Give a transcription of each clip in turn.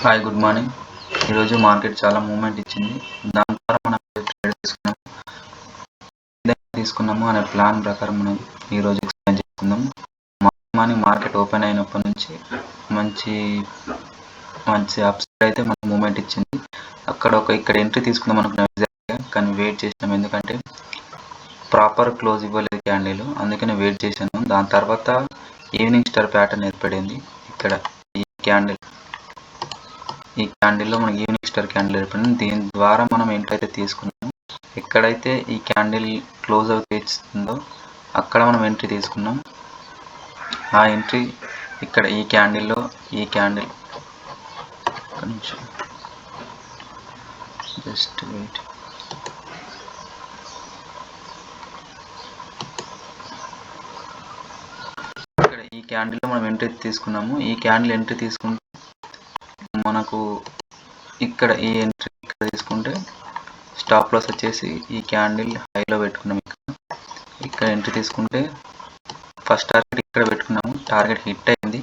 Hi, good morning. ఈరోజు market చాలా movement ఇచ్చింది. దాని ద్వారా మనం ట్రేడ్ తీసుకున్నాము అనే ప్లాన్ ప్రకారం మనం ఈరోజు ఎక్స్ప్లెయిన్ చేసుకుందాం. మార్నింగ్ మార్కెట్ ఓపెన్ అయినప్పటి నుంచి మంచి అప్సైడ్ అయితే మనకు మూవ్మెంట్ ఇచ్చింది. ఇక్కడ ఎంట్రీ తీసుకుందాం అనుకున్నాం, కానీ వెయిట్ చేసినాం. ఎందుకంటే ప్రాపర్ క్లోజ్ ఇవ్వలేదు క్యాండిల్, అందుకనే వెయిట్ చేశాను. దాని తర్వాత ఈవినింగ్ స్టార్ ప్యాటర్న్ ఏర్పడింది. ఇక్కడ ఈ క్యాండిల్లో మనకి ఈవినింగ్ స్టార్ క్యాండిల్ ఏర్పడింది. దీని ద్వారా మనం ఎంట్రీ అయితే తీసుకున్నాము. ఎక్కడైతే ఈ క్యాండిల్ క్లోజ్ అవుట్ ఇస్తుందో అక్కడ మనం ఎంట్రీ తీసుకున్నాం. ఆ ఎంట్రీ ఇక్కడ ఈ క్యాండిల్ జస్ట్ వెయిట్. ఇక్కడ ఈ క్యాండిల్లో మనం ఎంట్రీ తీసుకున్నాము. ఈ క్యాండిల్ ఎంట్రీ తీసుకుంటే మనకు ఇక్కడ ఈ ఎంట్రీ ఇక్కడ తీసుకుంటే స్టాప్ లాస్ వచ్చేసి ఈ క్యాండిల్ హైలో పెట్టుకున్నాం. ఇక్కడ ఎంట్రీ తీసుకుంటే ఫస్ట్ టార్గెట్ ఇక్కడ పెట్టుకున్నాము. టార్గెట్ హిట్ అయింది.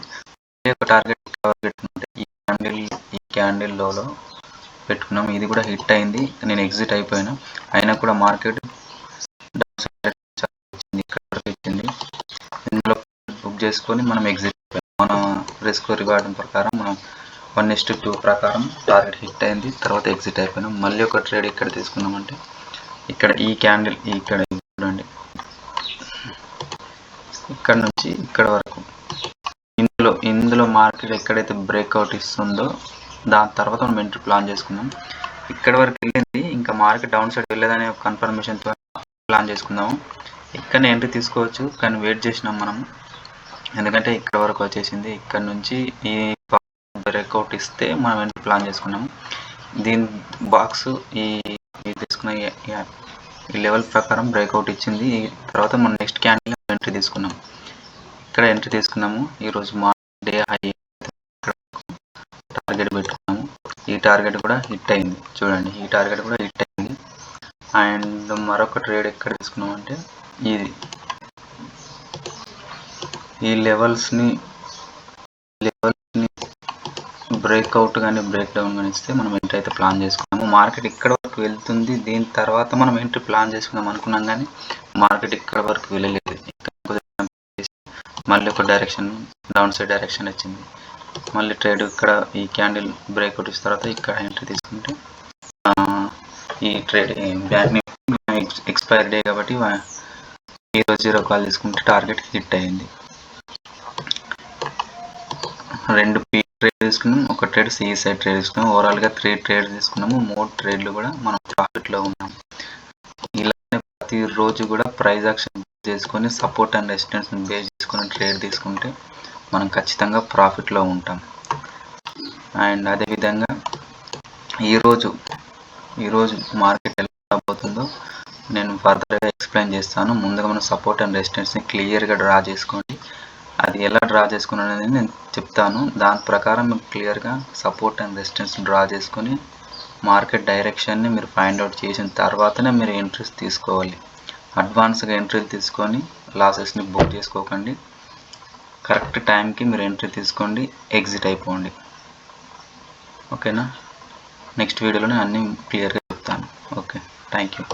ఒక టార్గెట్ పెట్టుకుంటే ఈ క్యాండిల్ లోలో పెట్టుకున్నాము. ఇది కూడా హిట్ అయింది. నేను ఎగ్జిట్ అయిపోయాను. అయినా కూడా మార్కెట్ ఇక్కడ వరకు ఇచ్చింది. ఇందులో బుక్ చేసుకొని మనం ఎగ్జిట్ అయిపోయాం. మన రిస్క్ రివార్డ్ ప్రకారం మనం 1:2 ప్రకారం టార్గెట్ హిట్ అయింది. తర్వాత ఎగ్జిట్ అయిపోయినాం. మళ్ళీ ఒక ట్రేడ్ ఇక్కడ తీసుకున్నామంటే ఇక్కడ ఈ క్యాండిల్ ఇక్కడ చూడండి, ఇక్కడ నుంచి ఇక్కడ వరకు ఇందులో మార్కెట్ ఎక్కడైతే బ్రేక్అవుట్ ఇస్తుందో దాని తర్వాత మనం ఎంట్రీ ప్లాన్ చేసుకున్నాం. ఇక్కడ వరకు వెళ్ళింది, ఇంకా మార్కెట్ డౌన్ సైడ్ వెళ్ళేదనే కన్ఫర్మేషన్తో ప్లాన్ చేసుకుందాము. ఇక్కడ ఎంట్రీ తీసుకోవచ్చు, కానీ వెయిట్ చేసినాం మనం. ఎందుకంటే ఇక్కడ వరకు వచ్చేసింది. ఇక్కడ నుంచి ఈ బ్రేక్అవుట్ ఇస్తే మనం ఎంట్రీ ప్లాన్ చేసుకున్నాము. దీని బాక్స్ ఈ తీసుకున్న ఈ లెవెల్ ప్రకారం బ్రేక్అవుట్ ఇచ్చింది. తర్వాత మనం నెక్స్ట్ క్యాండిల్ ఎంట్రీ తీసుకున్నాం. ఇక్కడ ఎంట్రీ తీసుకున్నాము. ఈరోజు మార్నింగ్ డే హై టార్గెట్ పెట్టుకున్నాము. ఈ టార్గెట్ కూడా హిట్ అయింది. చూడండి, ఈ టార్గెట్ కూడా హిట్ అయింది. అండ్ మరొక ట్రేడ్ ఎక్కడ తీసుకున్నామంటే ఈ లెవెల్స్ని బ్రేక్అవుట్ కానీ బ్రేక్ డౌన్ కానీ ఇస్తే మనం ఎంట్రీ అయితే ప్లాన్ చేసుకున్నాము. మార్కెట్ ఇక్కడ వరకు వెళ్తుంది. దీని తర్వాత మనం ఎంట్రీ ప్లాన్ చేసుకుందాం అనుకున్నాం, కానీ మార్కెట్ ఇక్కడ వరకు వెళ్ళలేదు. మళ్ళీ ఒక డైరెక్షన్ డౌన్ సైడ్ డైరెక్షన్ వచ్చింది. మళ్ళీ ట్రేడ్ ఇక్కడ ఈ క్యాండిల్ బ్రేక్అవుట్ ఇచ్చిన తర్వాత ఇక్కడ ఎంట్రీ తీసుకుంటే ఈ ట్రేడ్ బ్యాంక్ ఎక్స్పైరీ డే కాబట్టి ఈరోజు 0 కాల్ తీసుకుంటే టార్గెట్ హిట్ అయింది. 2 ట్రేడ్ తీసుకున్నాం, ఒక ట్రేడ్ సిఈ సైడ్ ట్రేడ్ తీసుకున్నాం. ఓవరాల్గా 3 ట్రేడ్ తీసుకున్నాము. 3 ట్రేడ్లు కూడా మనం ప్రాఫిట్లో ఉన్నాం. ఇలానే ప్రతిరోజు కూడా ప్రైస్ యాక్షన్ చేసుకొని సపోర్ట్ అండ్ రెసిస్టెన్స్ బేస్ చేసుకొని ట్రేడ్ తీసుకుంటే మనం ఖచ్చితంగా ప్రాఫిట్లో ఉంటాం. అండ్ అదేవిధంగా ఈరోజు మార్కెట్ ఎలా రాబోతుందో నేను ఫర్దర్గా ఎక్స్ప్లెయిన్ చేస్తాను. ముందుగా మనం సపోర్ట్ అండ్ రెసిస్టెన్స్ని క్లియర్గా డ్రా చేసుకోండి. అది ఎలా డ్రా చేసుకున్నాను అనేది నేను చెప్తాను. దాని ప్రకారం మీరు క్లియర్గా సపోర్ట్ అండ్ రెసిస్టెన్స్ డ్రా చేసుకొని మార్కెట్ డైరెక్షన్ని మీరు ఫైండ్ అవుట్ చేసిన తర్వాతనే మీరు ఎంట్రీస్ తీసుకోవాలి. అడ్వాన్స్గా ఎంట్రీలు తీసుకొని లాసెస్ని బుక్ చేసుకోకండి. కరెక్ట్ టైంకి మీరు ఎంట్రీ తీసుకోండి, ఎగ్జిట్ అయిపోండి. ఓకేనా? నెక్స్ట్ వీడియోలో నేను అన్నీ క్లియర్గా చెప్తాను. Okay, thank you.